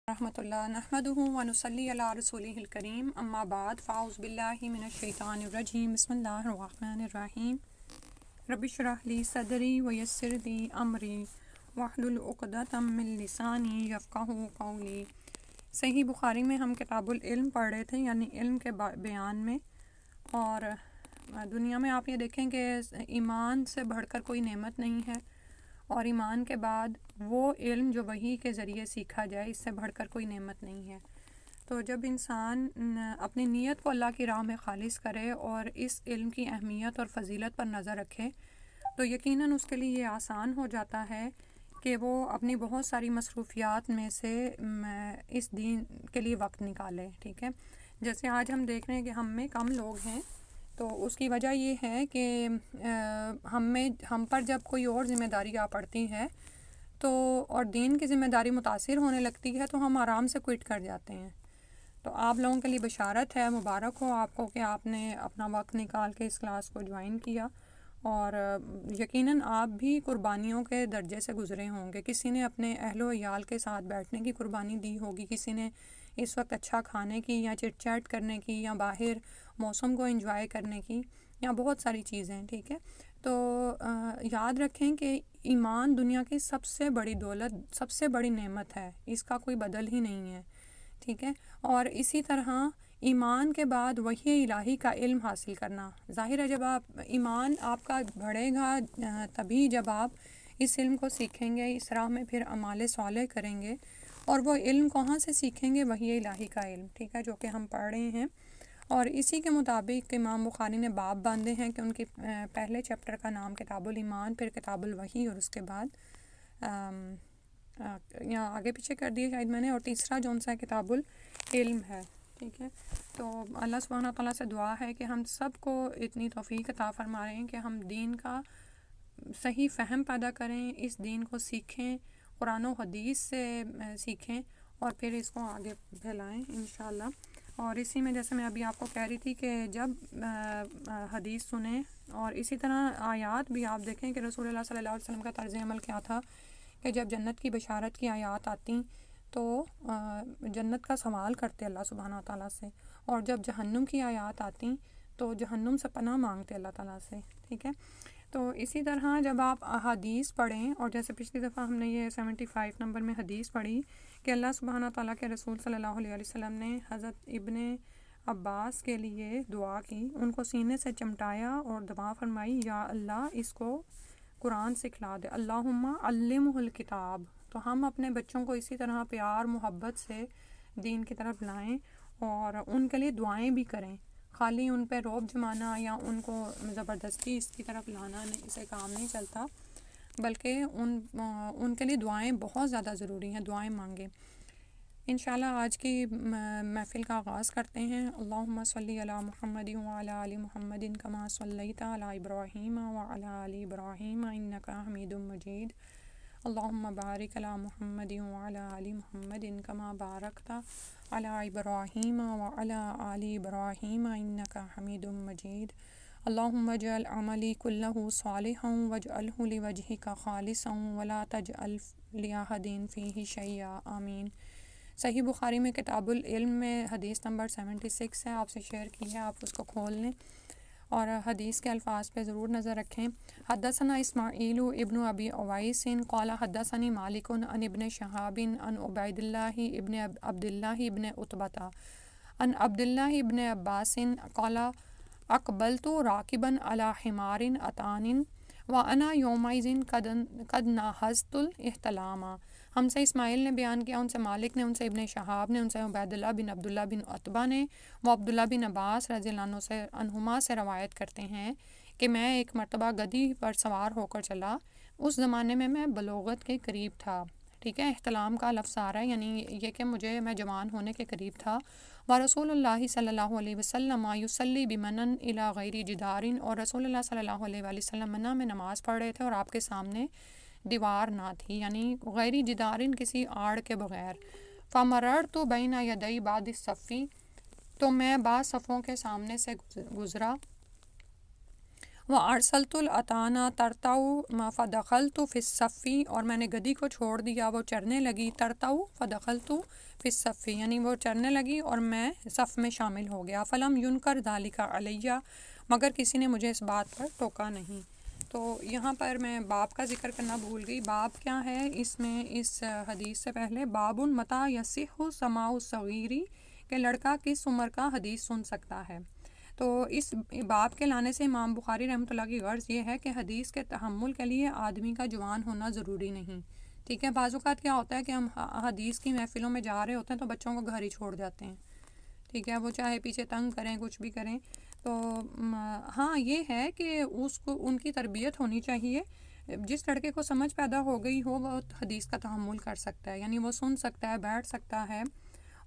رحمۃ اللہ نحمدہ ونصلی علی رسولہ الکریم اما بعد فاعوذ باللہ من الشیطان الرجیم بسم اللہ الرحمن الرحیم رب اشرح لی صدری ویسر لی امری واحلل عقدۃ من لسانی یفقہوا قولی۔ صحیح بخاری میں ہم کتاب العلم پڑھ رہے تھے، یعنی علم کے بیان میں۔ اور دنیا میں آپ یہ دیکھیں کہ ایمان سے بڑھ کر کوئی نعمت نہیں ہے، اور ایمان کے بعد وہ علم جو وحی کے ذریعے سیکھا جائے، اس سے بڑھ کر کوئی نعمت نہیں ہے۔ تو جب انسان اپنی نیت کو اللہ کی راہ میں خالص کرے اور اس علم کی اہمیت اور فضیلت پر نظر رکھے، تو یقیناً اس کے لیے یہ آسان ہو جاتا ہے کہ وہ اپنی بہت ساری مصروفیات میں سے اس دین کے لیے وقت نکالے۔ ٹھیک ہے، جیسے آج ہم دیکھ رہے ہیں کہ ہم میں کم لوگ ہیں، تو اس کی وجہ یہ ہے کہ ہم پر جب کوئی اور ذمہ داری آ پڑتی ہے تو اور دین کی ذمہ داری متاثر ہونے لگتی ہے تو ہم آرام سے کوئٹ کر جاتے ہیں۔ تو آپ لوگوں کے لیے بشارت ہے، مبارک ہو آپ کو کہ آپ نے اپنا وقت نکال کے اس کلاس کو جوائن کیا، اور یقیناً آپ بھی قربانیوں کے درجے سے گزرے ہوں گے۔ کسی نے اپنے اہل و عیال کے ساتھ بیٹھنے کی قربانی دی ہوگی، کسی نے اس وقت اچھا کھانے کی یا چٹ چیٹ کرنے کی یا باہر موسم کو انجوائے کرنے کی، یا بہت ساری چیزیں۔ ٹھیک ہے، تو یاد رکھیں کہ ایمان دنیا کی سب سے بڑی دولت، سب سے بڑی نعمت ہے، اس کا کوئی بدل ہی نہیں ہے۔ ٹھیک ہے، اور اسی طرح ایمان کے بعد وحی الہی کا علم حاصل کرنا۔ ظاہر ہے جب آپ ایمان آپ کا بڑھے گا تبھی جب آپ اس علم کو سیکھیں گے، اس راہ میں پھر اعمال صالح کریں گے، اور وہ علم کہاں سے سیکھیں گے؟ وحی الہی کا علم، ٹھیک ہے، جو کہ ہم پڑھ رہے ہیں۔ اور اسی کے مطابق امام بخاری نے باب باندھے ہیں کہ ان کی پہلے چیپٹر کا نام کتاب الایمان، پھر کتاب الوحی، اور اس کے بعد یہاں آگے پیچھے کر دیے شاید میں نے، اور تیسرا جو سا کتاب العلم ہے۔ ٹھیک ہے، تو اللہ سبحانہ تعالیٰ سے دعا ہے کہ ہم سب کو اتنی توفیق عطا فرمائیں کہ ہم دین کا صحیح فہم پیدا کریں، اس دین کو سیکھیں، قرآن و حدیث سے سیکھیں، اور پھر اس کو آگے پھیلائیں انشاءاللہ۔ اور اسی میں جیسے میں ابھی آپ کو کہہ رہی تھی کہ جب حدیث سنیں، اور اسی طرح آیات بھی آپ دیکھیں کہ رسول اللہ صلی اللہ علیہ وسلم کا طرز عمل کیا تھا کہ جب جنت کی بشارت کی آیات آتیں تو جنت کا سوال کرتے اللہ سبحانہ تعالیٰ سے، اور جب جہنم کی آیات آتیں تو جہنم سے پناہ مانگتے اللہ تعالیٰ سے۔ ٹھیک ہے، تو اسی طرح جب آپ احادیث پڑھیں، اور جیسے پچھلی دفعہ ہم نے یہ 75 نمبر میں حدیث پڑھی کہ اللہ سبحانہ تعالیٰ کے رسول صلی اللہ علیہ وسلم نے حضرت ابن عباس کے لیے دعا کی، ان کو سینے سے چمٹایا اور دعا فرمائی، یا اللہ اس کو قرآن سکھلا دے، اللہم علمہ الکتاب۔ تو ہم اپنے بچوں کو اسی طرح پیار محبت سے دین کی طرف لائیں، اور ان کے لیے دعائیں بھی کریں۔ خالی ان پہ رعب جمانا یا ان کو زبردستی اس کی طرف لانا اسے کام نہیں چلتا، بلکہ ان کے لیے دعائیں بہت زیادہ ضروری ہیں، دعائیں مانگیں۔ انشاءاللہ آج کی محفل کا آغاز کرتے ہیں۔ اللہم صلی علی محمد وعلی آل محمد کما صلیت علی ابراہیم وعلی آل ابراہیم انک حمید مجید۔ اللہم بارک علی محمد وعلی آل محمد کما بارکت علی ابراہیم وعلی آل ابراہیم انک حمید مجید۔ اللہم اجعل عملی کلہ صالحا واجعلہ لوجہک خالصا ولا تجعل لأحد فیہ شیئا، آمین۔ صحیح بخاری میں کتاب العلم میں حدیث نمبر 76 ہے، آپ سے شیئر کی ہے، آپ اس کو کھول لیں اور حدیث کے الفاظ پہ ضرور نظر رکھیں۔ حدثنا اسماعیل ابن ابی اویس قال حدثنی مالک عن ابن شہاب عن عبید اللہ ابن عبداللہ ابن عتبہ عن عبداللہ ابن عباس قال اقبلت راکبا علی حمار اتان وانا یومئذ قد ناہزت الاحتلام۔ ہم سے اسماعیل نے بیان کیا، ان سے مالک نے، ان سے ابن شہاب نے، ان سے عبید اللہ بن عبداللہ بن عتبہ نے، وہ عبداللہ بن عباس رضی اللہ عنہما سے روایت کرتے ہیں کہ میں ایک مرتبہ گدی پر سوار ہو کر چلا، اس زمانے میں بلوغت کے قریب تھا۔ ٹھیک ہے، احتلام کا لفظ آ رہا ہے، یعنی یہ کہ میں جوان ہونے کے قریب تھا۔ ورسول اللہ صلی اللہ علیہ وسلم یصلی بمنن الی غیر جدار، اور رسول اللہ صلی اللہ علیہ وآلہ وسلم منع میں نماز پڑھ رہے تھے اور آپ کے سامنے دیوار نہ تھی، یعنی غیر جدارن کسی آڑ کے بغیر۔ فمررت بین یدی بعض الصف، تو میں بعض صفوں کے سامنے سے گزرا، وہ ارسلت الاتانا ترتاؤ فدخلت فی الصفی، اور میں نے گدی کو چھوڑ دیا وہ چرنے لگی، ترتاؤ فدخلت فی الصفی یعنی وہ چرنے لگی اور میں صف میں شامل ہو گیا، فلم ینکر ذالک علیہ، مگر کسی نے مجھے اس بات پر ٹوکا نہیں۔ تو یہاں پر میں باب کا ذکر کرنا بھول گئی۔ باب کیا ہے اس میں، اس حدیث سے پہلے باب متى یصح سماع الصغیر، کہ لڑکا کس عمر کا حدیث سن سکتا ہے۔ تو اس باب کے لانے سے امام بخاری رحمۃ اللہ کی غرض یہ ہے کہ حدیث کے تحمل کے لیے آدمی کا جوان ہونا ضروری نہیں، ٹھیک ہے۔ بعض اوقات کیا ہوتا ہے کہ ہم حدیث کی محفلوں میں جا رہے ہوتے ہیں تو بچوں کو گھر ہی چھوڑ جاتے ہیں، ٹھیک ہے، وہ چاہے پیچھے تنگ کریں کچھ بھی کریں۔ تو ہاں یہ ہے کہ اس کو ان کی تربیت ہونی چاہیے، جس لڑکے کو سمجھ پیدا ہو گئی ہو وہ حدیث کا تحمل کر سکتا ہے، یعنی وہ سن سکتا ہے، بیٹھ سکتا ہے۔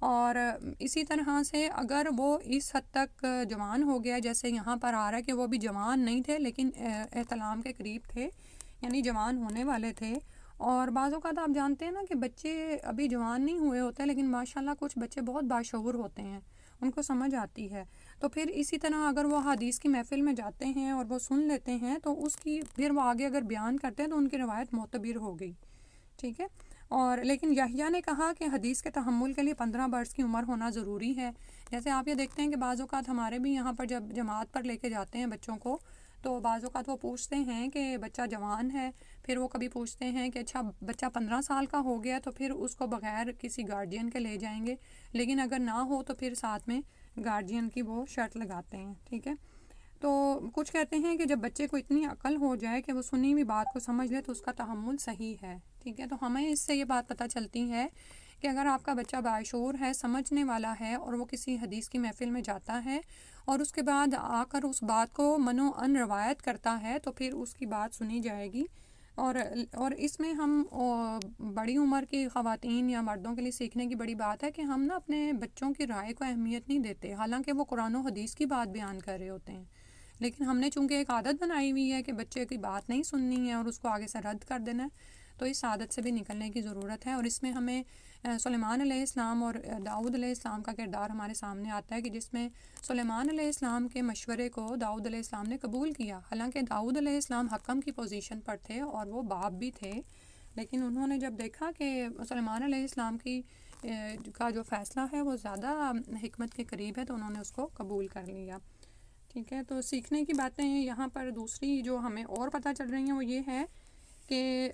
اور اسی طرح سے اگر وہ اس حد تک جوان ہو گیا، جیسے یہاں پر آ رہا ہے کہ وہ بھی جوان نہیں تھے لیکن احتلام کے قریب تھے، یعنی جوان ہونے والے تھے۔ اور بعض اوقات آپ جانتے ہیں نا کہ بچے ابھی جوان نہیں ہوئے ہوتے لیکن ماشاءاللہ کچھ بچے بہت باشعور ہوتے ہیں، ان کو سمجھ آتی ہے۔ تو پھر اسی طرح اگر وہ حدیث کی محفل میں جاتے ہیں اور وہ سن لیتے ہیں تو اس کی پھر وہ آگے اگر بیان کرتے ہیں تو ان کی روایت معتبر ہو گئی، ٹھیک ہے۔ اور لیکن یحییٰ نے کہا کہ حدیث کے تحمل کے لیے 15 برس کی عمر ہونا ضروری ہے۔ جیسے آپ یہ دیکھتے ہیں کہ بعض اوقات ہمارے بھی یہاں پر جب جماعت پر لے کے جاتے ہیں بچوں کو تو بعض اوقات وہ پوچھتے ہیں کہ بچہ جوان ہے، پھر وہ کبھی پوچھتے ہیں کہ اچھا بچہ 15 سال کا ہو گیا تو پھر اس کو بغیر کسی گارڈین کے لے جائیں گے، لیکن اگر نہ ہو تو پھر ساتھ میں گارڈین کی وہ شرط لگاتے ہیں، ٹھیک ہے۔ تو کچھ کہتے ہیں کہ جب بچے کو اتنی عقل ہو جائے کہ وہ سنی ہوئی بات کو سمجھ لے تو اس کا تحمل صحیح ہے، ٹھیک ہے۔ تو ہمیں اس سے یہ بات پتہ چلتی ہے کہ اگر آپ کا بچہ باشعور ہے، سمجھنے والا ہے اور وہ کسی حدیث کی محفل میں جاتا ہے اور اس کے بعد آ کر اس بات کو منو ان روایت کرتا ہے تو پھر اس کی بات سنی جائے گی۔ اور اس میں ہم بڑی عمر کی خواتین یا مردوں کے لیے سیکھنے کی بڑی بات ہے کہ ہم نا اپنے بچوں کی رائے کو اہمیت نہیں دیتے، حالانکہ وہ قرآن و حدیث کی بات بیان کر رہے ہوتے ہیں، لیکن ہم نے چونکہ ایک عادت بنائی ہوئی ہے کہ بچے کی بات نہیں سننی ہے اور اس کو آگے سے رد کر دینا ہے، تو اس عادت سے بھی نکلنے کی ضرورت ہے۔ اور اس میں ہمیں سلیمان علیہ السلام اور داؤد علیہ السلام کا کردار ہمارے سامنے آتا ہے کہ جس میں سلیمان علیہ السلام کے مشورے کو داؤد علیہ السلام نے قبول کیا، حالانکہ داؤد علیہ السلام حکم کی پوزیشن پر تھے اور وہ باپ بھی تھے، لیکن انہوں نے جب دیکھا کہ سلیمان علیہ السلام کا جو فیصلہ ہے وہ زیادہ حکمت کے قریب ہے تو انہوں نے اس کو قبول کر لیا، ٹھیک ہے۔ تو سیکھنے کی باتیں یہاں پر دوسری جو ہمیں اور پتہ چل رہی ہیں وہ یہ ہے کہ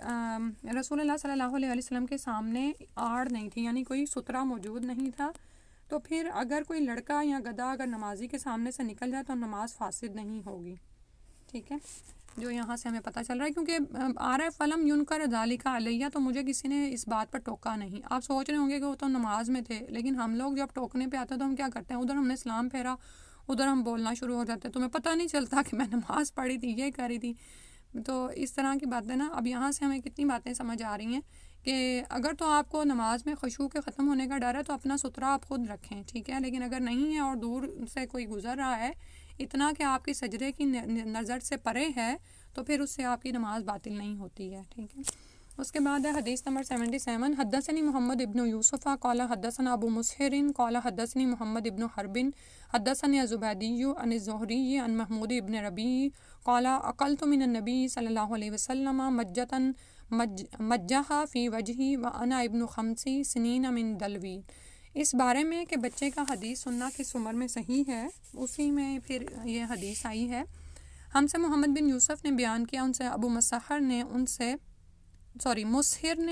رسول اللہ صلی اللہ علیہ وسلم کے سامنے آڑ نہیں تھی، یعنی کوئی سترہ موجود نہیں تھا، تو پھر اگر کوئی لڑکا یا گدھا اگر نمازی کے سامنے سے نکل جائے تو نماز فاسد نہیں ہوگی، ٹھیک ہے، جو یہاں سے ہمیں پتہ چل رہا ہے، کیونکہ آ رہا ہے فلم ینکر ذالک علیہ، تو مجھے کسی نے اس بات پر ٹوکا نہیں۔ آپ سوچ رہے ہوں گے کہ وہ تو نماز میں تھے، لیکن ہم لوگ جب ٹوکنے پہ آتے ہیں تو ہم کیا کرتے ہیں، ادھر ہم نے سلام پھیرا، ادھر ہم بولنا شروع ہو جاتے ہیں، تمہیں پتہ نہیں چلتا کہ میں نماز پڑھی تھی، یہ کر رہی تھی۔ تو اس طرح کی باتیں نا، اب یہاں سے ہمیں کتنی باتیں سمجھ آ رہی ہیں کہ اگر تو آپ کو نماز میں خشوع کے ختم ہونے کا ڈر ہے تو اپنا سترہ آپ خود رکھیں، ٹھیک ہے، لیکن اگر نہیں ہے اور دور سے کوئی گزر رہا ہے اتنا کہ آپ کی سجدے کی نظر سے پرے ہے تو پھر اس سے آپ کی نماز باطل نہیں ہوتی ہے، ٹھیک ہے۔ اس کے بعد ہے حدیث نمبر 77، حدثنی محمد ابن یوسف قال حدثنا ابو مسہر قال حدثنی محمد ابن حرب حدثنی الزبیدی عن الزہری عن محمود ابن ربیع قال اقلت من النبی صلی اللہ علیہ وسلم مجتا مجہا فی وجہی وانا ابن 5 سنین من دلوی۔ اس بارے میں کہ بچے کا حدیث سننا کس عمر میں صحیح ہے، اسی میں پھر یہ حدیث آئی ہے۔ ہم سے محمد بن یوسف نے بیان کیا، ان سے ابو مسہر نے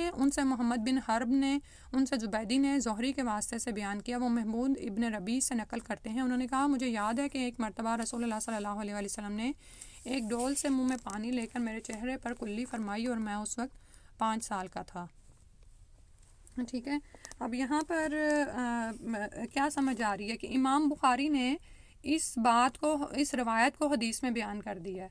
ان سے محمد بن حرب نے، ان سے زبیدی نے زہری کے واسطے سے بیان کیا، وہ محمود ابن ربیع سے نقل کرتے ہیں، انہوں نے کہا مجھے یاد ہے کہ ایک مرتبہ رسول اللہ صلی اللہ علیہ وسلم نے ایک ڈول سے منہ میں پانی لے کر میرے چہرے پر کلی فرمائی اور میں اس وقت 5 سال کا تھا، ٹھیک ہے۔ اب یہاں پر کیا سمجھ آ رہی ہے کہ امام بخاری نے اس بات کو، اس روایت کو حدیث میں بیان کر دیا ہے،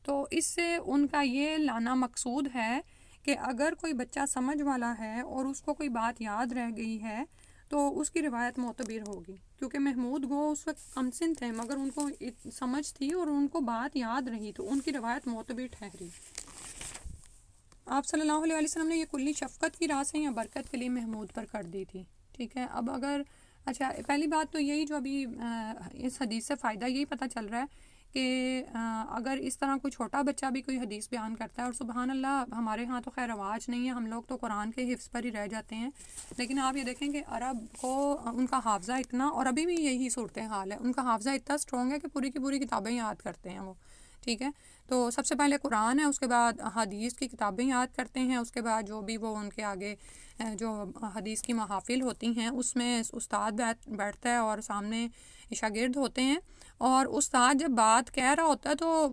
تو اس سے ان کا یہ لانا مقصود ہے کہ اگر کوئی بچہ سمجھ والا ہے اور اس کو کوئی بات یاد رہ گئی ہے تو اس کی روایت معتبر ہوگی، کیونکہ محمود گو اس وقت کم سن تھے مگر ان کو سمجھ تھی اور ان کو بات یاد رہی تو ان کی روایت معتبر ٹھہری۔ آپ صلی اللہ علیہ وسلم نے یہ کلی شفقت کی راہ سے یا برکت کے لیے محمود پر کر دی تھی، ٹھیک ہے۔ اب اگر اچھا پہلی بات تو یہی جو ابھی اس حدیث سے فائدہ یہی پتہ چل رہا ہے کہ اگر اس طرح کوئی چھوٹا بچہ بھی کوئی حدیث بیان کرتا ہے، اور سبحان اللہ ہمارے ہاں تو خیر رواج نہیں ہے، ہم لوگ تو قرآن کے حفظ پر ہی رہ جاتے ہیں، لیکن آپ یہ دیکھیں کہ عرب کو ان کا حافظہ اتنا، اور ابھی بھی یہی صورتحال ہے، ان کا حافظہ اتنا اسٹرانگ ہے کہ پوری کی پوری کتابیں یاد کرتے ہیں وہ، ٹھیک ہے۔ تو سب سے پہلے قرآن ہے، اس کے بعد حدیث کی کتابیں یاد کرتے ہیں، اس کے بعد جو بھی وہ ان کے آگے جو حدیث کی محافل ہوتی ہیں اس میں استاد بیٹھتا ہے اور سامنے شاگرد ہوتے ہیں، اور استاد جب بات کہہ رہا ہوتا ہے تو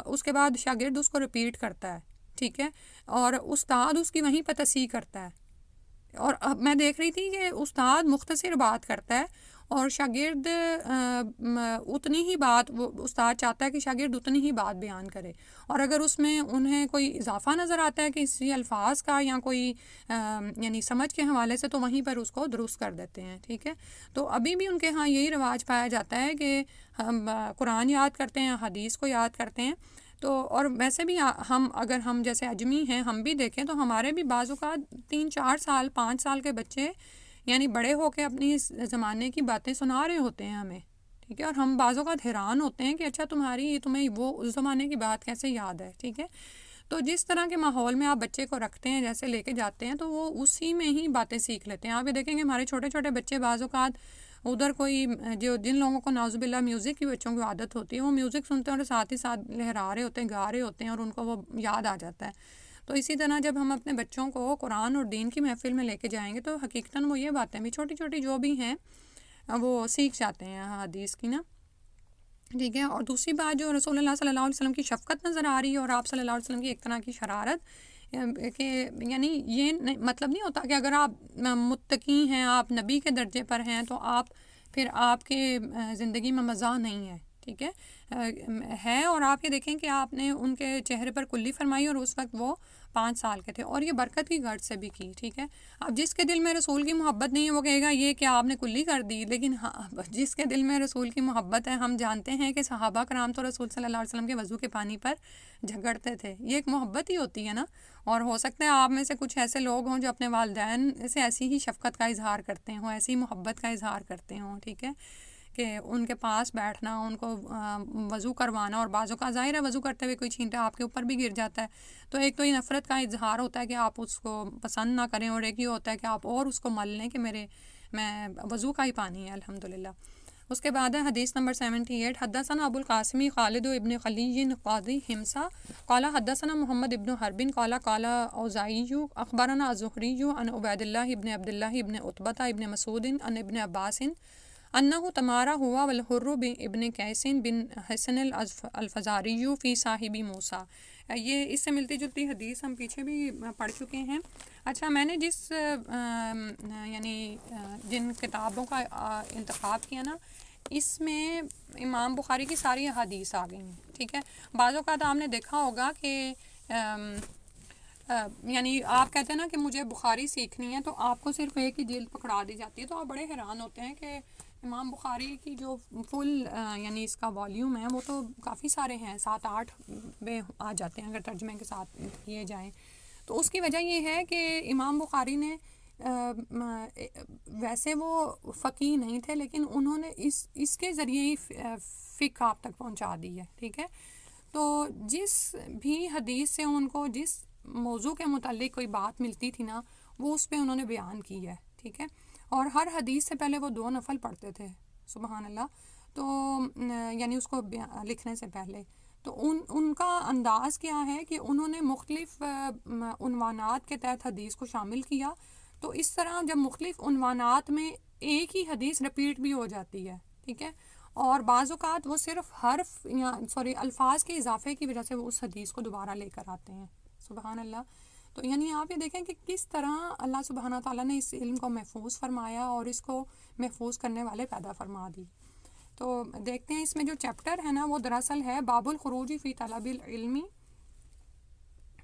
اس کے بعد شاگرد اس کو ریپیٹ کرتا ہے، ٹھیک ہے، اور استاد اس کی وہیں پہ تصحیح کرتا ہے، اور اب میں دیکھ رہی تھی کہ استاد مختصر بات کرتا ہے اور شاگرد اتنی ہی بات، وہ استاد چاہتا ہے کہ شاگرد اتنی ہی بات بیان کرے، اور اگر اس میں انہیں کوئی اضافہ نظر آتا ہے کہ کسی الفاظ کا یا کوئی یعنی سمجھ کے حوالے سے، تو وہیں پر اس کو درست کر دیتے ہیں، ٹھیک ہے۔ تو ابھی بھی ان کے ہاں یہی رواج پایا جاتا ہے کہ ہم قرآن یاد کرتے ہیں، حدیث کو یاد کرتے ہیں۔ تو اور ویسے بھی اگر ہم جیسے اجمی ہیں، ہم بھی دیکھیں تو ہمارے بھی بعض اوقات 3-4 سال 5 سال کے بچے یعنی بڑے ہو کے اپنی زمانے کی باتیں سنا رہے ہوتے ہیں ہمیں، ٹھیک ہے، اور ہم بعض اوقات حیران ہوتے ہیں کہ اچھا تمہیں وہ اس زمانے کی بات کیسے یاد ہے، ٹھیک ہے۔ تو جس طرح کے ماحول میں آپ بچے کو رکھتے ہیں، جیسے لے کے جاتے ہیں، تو وہ اسی میں ہی باتیں سیکھ لیتے ہیں۔ آپ یہ دیکھیں کہ ہمارے چھوٹے چھوٹے بچے بعض اوقات ادھر کوئی جن لوگوں کو نعوذ باللہ میوزک کی بچوں کی عادت ہوتی ہے، وہ میوزک سنتے ہیں اور ساتھ ہی ساتھ لہرا رہے ہوتے ہیں، گا رہے ہوتے ہیں، اور ان کو وہ یاد آ جاتا ہے۔ تو اسی طرح جب ہم اپنے بچوں کو قرآن اور دین کی محفل میں لے کے جائیں گے تو حقیقتاً وہ یہ باتیں بھی چھوٹی چھوٹی جو بھی ہیں وہ سیکھ جاتے ہیں حدیث کی نا، ٹھیک ہے۔ اور دوسری بات جو رسول اللہ صلی اللہ علیہ وسلم کی شفقت نظر آ رہی ہے، اور آپ صلی اللہ علیہ وسلم کی ایک طرح کی شرارت، کہ یعنی یہ مطلب نہیں ہوتا کہ اگر آپ متقی ہیں، آپ نبی کے درجے پر ہیں، تو پھر آپ کے زندگی میں مزہ نہیں ہے، ٹھیک ہے، اور آپ یہ دیکھیں کہ آپ نے ان کے چہرے پر کلی فرمائی، اور اس وقت وہ 5 سال کے تھے، اور یہ برکت کی غرض سے بھی کی، ٹھیک ہے۔ اب جس کے دل میں رسول کی محبت نہیں ہے وہ کہے گا یہ کہ آپ نے کلی کر دی، لیکن جس کے دل میں رسول کی محبت ہے، ہم جانتے ہیں کہ صحابہ کرام تو رسول صلی اللہ علیہ وسلم کے وضو کے پانی پر جھگڑتے تھے، یہ ایک محبت ہی ہوتی ہے نا۔ اور ہو سکتا ہے آپ میں سے کچھ ایسے لوگ ہوں جو اپنے والدین سے ایسی ہی شفقت کا اظہار کرتے ہوں، ایسی محبت کا اظہار کرتے ہوں، ٹھیک ہے، کہ ان کے پاس بیٹھنا، ان کو وضو کروانا، اور بعضوں کا ظاہر ہے وضو کرتے ہوئے کوئی چھینٹا آپ کے اوپر بھی گر جاتا ہے، تو ایک تو یہ نفرت کا اظہار ہوتا ہے کہ آپ اس کو پسند نہ کریں، اور ایک یہ ہوتا ہے کہ آپ اور اس کو مل لیں کہ میں وضو کا ہی پانی ہے الحمدللہ۔ اس کے بعد ہے حدیث نمبر 78، حدثنا ابو القاسمی خالد ابن خلی قاضی حمصہ قال حدثنا محمد ابن حرب قال اوزاعی اخبرنا الزہری عن عبید اللہ ابن عبداللہ ابن عتبہ ابن مسعود عن ابن عباس انہ تمارا ہوا والحر ابن قیس بن حسن الفزاری فی صاحب موسیٰ۔ یہ اس سے ملتی جلتی حدیث ہم پیچھے بھی پڑھ چکے ہیں۔ اچھا، میں نے جن کتابوں کا انتخاب کیا نا، اس میں امام بخاری کی ساری حدیث آ گئی ہیں، ٹھیک ہے۔ بعض اوقات آپ نے دیکھا ہوگا کہ یعنی آپ کہتے ہیں نا کہ مجھے بخاری سیکھنی ہے، تو آپ کو صرف ایک ہی جلد پکڑا دی جاتی ہے، تو آپ بڑے حیران ہوتے ہیں کہ امام بخاری کی جو فل یعنی اس کا والیوم ہے وہ تو کافی سارے ہیں، 7-8 میں آ جاتے ہیں اگر ترجمے کے ساتھ کیے جائیں۔ تو اس کی وجہ یہ ہے کہ امام بخاری نے ویسے وہ فقیہ نہیں تھے، لیکن انہوں نے اس کے ذریعے ہی فقہ آپ تک پہنچا دی ہے، ٹھیک ہے۔ تو جس بھی حدیث سے ان کو جس موضوع کے متعلق کوئی بات ملتی تھی نا، وہ اس پہ انہوں نے بیان کی ہے، ٹھیک ہے۔ اور ہر حدیث سے پہلے وہ 2 نفل پڑھتے تھے، سبحان اللہ، تو یعنی اس کو لکھنے سے پہلے تو ان کا انداز کیا ہے کہ انہوں نے مختلف عنوانات کے تحت حدیث کو شامل کیا، تو اس طرح جب مختلف عنوانات میں ایک ہی حدیث رپیٹ بھی ہو جاتی ہے، ٹھیک ہے، اور بعض اوقات وہ صرف الفاظ کے اضافے کی وجہ سے وہ اس حدیث کو دوبارہ لے کر آتے ہیں، سبحان اللہ۔ تو یعنی آپ یہ دیکھیں کہ کس طرح اللہ سبحانہ تعالیٰ نے اس علم کو محفوظ فرمایا اور اس کو محفوظ کرنے والے پیدا فرما دی۔ تو دیکھتے ہیں اس میں جو چیپٹر ہے نا وہ دراصل ہے باب الخروج فی طلب العلم،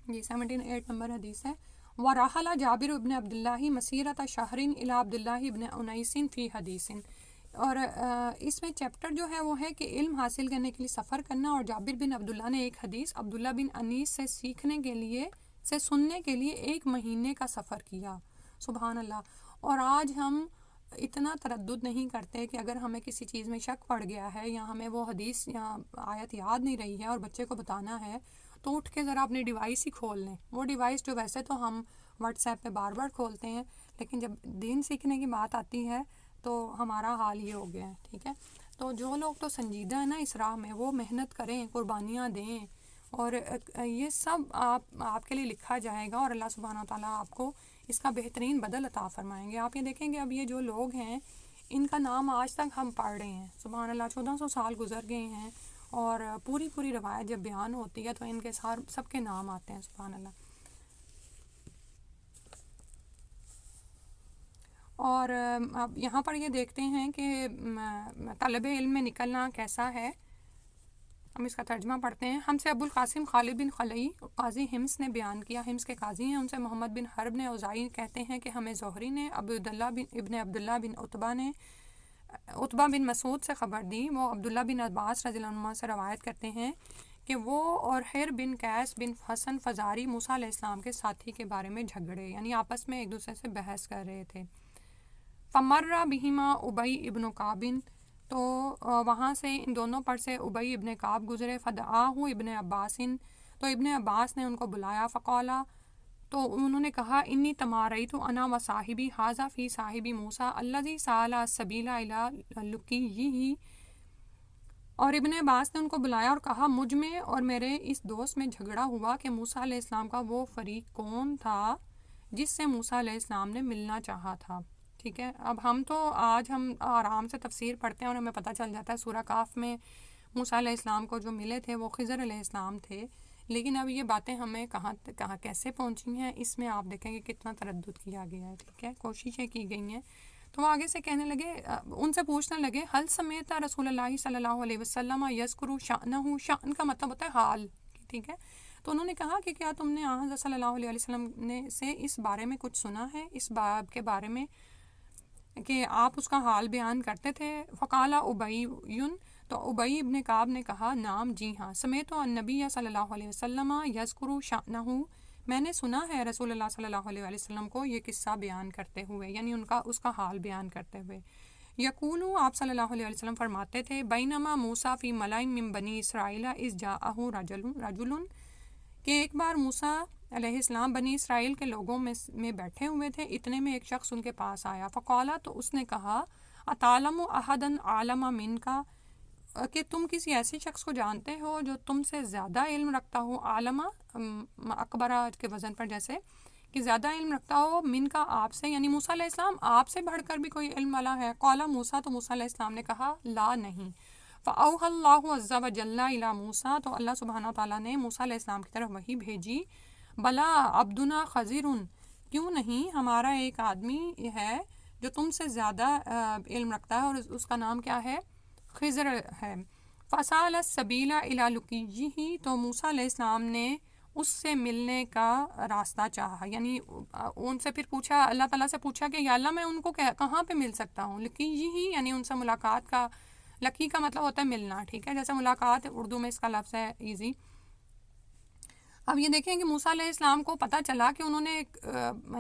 یہ 78 نمبر حدیث ہے۔ وَرَحَلَ جابر ابن عبداللہ مسیرۃ شہر الی عبداللہ ابن انیس فی حدیث، اور اس میں چیپٹر جو ہے وہ ہے کہ علم حاصل کرنے کے لیے سفر کرنا، اور جابر بن عبداللہ نے ایک حدیث عبداللہ بن انیس سے سننے کے لیے 1 مہینے کا سفر کیا، سبحان اللہ۔ اور آج ہم اتنا تردد نہیں کرتے کہ اگر ہمیں کسی چیز میں شک پڑ گیا ہے یا ہمیں وہ حدیث یا آیت یاد نہیں رہی ہے اور بچے کو بتانا ہے تو اٹھ کے ذرا اپنی ڈیوائس ہی کھول لیں. وہ ڈیوائس جو ویسے تو ہم واٹس ایپ پہ بار بار کھولتے ہیں، لیکن جب دین سیکھنے کی بات آتی ہے تو ہمارا حال یہ ہو گیا ہے. ٹھیک ہے، تو جو لوگ تو سنجیدہ ہیں نا اس راہ میں، وہ محنت کریں، قربانیاں دیں، اور یہ سب آپ کے لیے لکھا جائے گا اور اللہ سبحانہ وتعالیٰ آپ کو اس کا بہترین بدل عطا فرمائیں گے. آپ یہ دیکھیں گے اب یہ جو لوگ ہیں ان کا نام آج تک ہم پڑھ رہے ہیں، سبحان اللہ 1400 سال گزر گئے ہیں، اور پوری روایت جب بیان ہوتی ہے تو ان کے سب کے نام آتے ہیں. سبحان اللہ. اور اب یہاں پر یہ دیکھتے ہیں کہ طلب علم میں نکلنا کیسا ہے. ہم اس کا ترجمہ پڑھتے ہیں. ہم سے ابو القاسم خالد بن خلئی قاضی حمص نے بیان کیا، حمص کے قاضی ہیں، ان سے محمد بن حرب نے اوزاعی کہتے ہیں کہ ہمیں زہری نے ابن عبداللہ بن عتبہ بن مسعود سے خبر دی. وہ عبداللہ بن عباس رضی اللہ عنہ سے روایت کرتے ہیں کہ وہ اور حر بن قیس بن حسن فزاری موسیٰ علیہ السلام کے ساتھی کے بارے میں جھگڑے، یعنی آپس میں ایک دوسرے سے بحث کر رہے تھے. فمرہ بہما ابی ابن کعب، تو وہاں سے ان دونوں پر سے ابی ابن کعب گزرے. فدعاہ ابن عباس، تو ابن عباس نے ان کو بلایا. فقالا، تو انہوں نے کہا، انی تماریت انا و صاحبی ھذا فی صاحبی موسیٰ الذی سأل السبیل الی لقیہ. اور ابن عباس نے ان کو بلایا اور کہا، مجھ میں اور میرے اس دوست میں جھگڑا ہوا کہ موسیٰ علیہ السلام کا وہ فریق کون تھا جس سے موسیٰ علیہ السلام نے ملنا چاہا تھا. ٹھیک ہے، اب آج ہم آرام سے تفسیر پڑھتے ہیں اور ہمیں پتہ چل جاتا ہے سورہ کاف میں موسیٰ علیہ السلام کو جو ملے تھے وہ خضر علیہ السلام تھے. لیکن اب یہ باتیں ہمیں کہاں کیسے پہنچی ہیں، اس میں آپ دیکھیں کہ کتنا تردد کیا گیا ہے. ٹھیک ہے، کوششیں کی گئی ہیں. تو وہ آگے سے کہنے لگے، ان سے پوچھنے لگے، حل سمیت رسول اللہ صلی اللہ علیہ وسلم یذکر شأنہ. شأن کا مطلب ہوتا ہے حال. ٹھیک ہے، تو انہوں نے کہا کہ کیا تم نے حضرت صلی اللہ علیہ وسلم نے سے اس بارے میں کچھ سنا ہے، اس باب کے بارے میں کہ آپ اس کا حال بیان کرتے تھے. فقال ابی، تو ابی ابن کعب نے کہا، نام، جی ہاں، سمیت النبی صلی اللہ علیہ وسلم یذکر شأنہ، میں نے سنا ہے رسول اللہ صلی اللہ علیہ وسلم کو یہ قصہ بیان کرتے ہوئے، یعنی اس کا حال بیان کرتے ہوئے. یقول، آپ صلی اللہ علیہ وسلم فرماتے تھے، بینما موسیٰ فی ملأ من بنی اسرائیل اذ جاءہ رجل، کہ ایک بار موسیٰ علیہ السلام بنی اسرائیل کے لوگوں میں بیٹھے ہوئے تھے، اتنے میں ایک شخص ان کے پاس آیا. فقالا، تو اس نے کہا، اتعلم احدا عالم منک، کہ تم کسی ایسے شخص کو جانتے ہو جو تم سے زیادہ علم رکھتا ہو. عالمہ اکبرہ کے وزن پر، جیسے کہ زیادہ علم رکھتا ہو، من کا، آپ سے، یعنی موسیٰ علیہ السلام آپ سے بڑھ کر بھی کوئی علم والا ہے. قال موسیٰ، تو موسیٰ علیہ السلام نے کہا، لا، نہیں. فأوحى اللہ عز وجل الی موسیٰ، تو اللہ سبحانہ تعالیٰ نے موسیٰ علیہ السلام کی طرف وحی بھیجی. بلا عبدنا خضر، کیوں نہیں، ہمارا ایک آدمی ہے جو تم سے زیادہ علم رکھتا ہے، اور اس کا نام کیا ہے، خضر ہے. فسأل السبیل الی لقیہ، تو موسیٰ علیہ السلام نے اس سے ملنے کا راستہ چاہا، یعنی ان سے پھر پوچھا، اللہ تعالیٰ سے پوچھا کہ یا اللہ میں ان کو کہاں پہ مل سکتا ہوں. لقیہ یعنی ان سے ملاقات کا، لقی کا مطلب ہوتا ہے ملنا. ٹھیک ہے، جیسے ملاقات اردو میں اس کا لفظ ہے ایزی. اب یہ دیکھیں کہ موسیٰ علیہ السلام کو پتہ چلا کہ انہوں نے